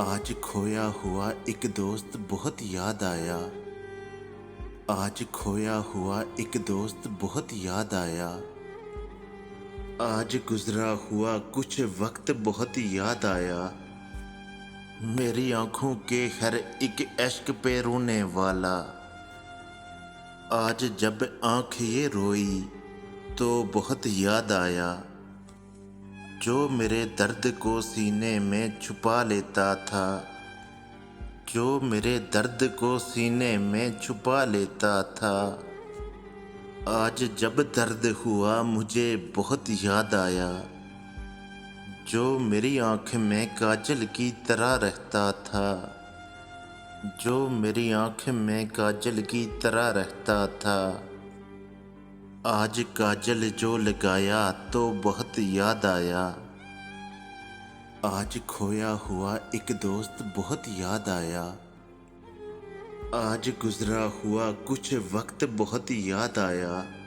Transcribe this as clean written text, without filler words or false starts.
आज खोया हुआ एक दोस्त बहुत याद आया। आज खोया हुआ एक दोस्त बहुत याद आया। आज गुजरा हुआ कुछ वक्त बहुत याद आया। मेरी आंखों के हर एक इश्क पे रोने वाला। आज जब आंख ये रोई तो बहुत याद आया। जो मेरे दर्द को सीने में छुपा लेता था, जो मेरे दर्द को सीने में छुपा लेता था। आज जब दर्द हुआ मुझे बहुत याद आया। जो मेरी आँख में काजल की तरह रहता था, जो मेरी आँख में काजल की तरह रहता था। आज काजल जो लगाया तो बहुत याद आया। आज खोया हुआ एक दोस्त बहुत याद आया। आज गुजरा हुआ कुछ वक्त बहुत याद आया।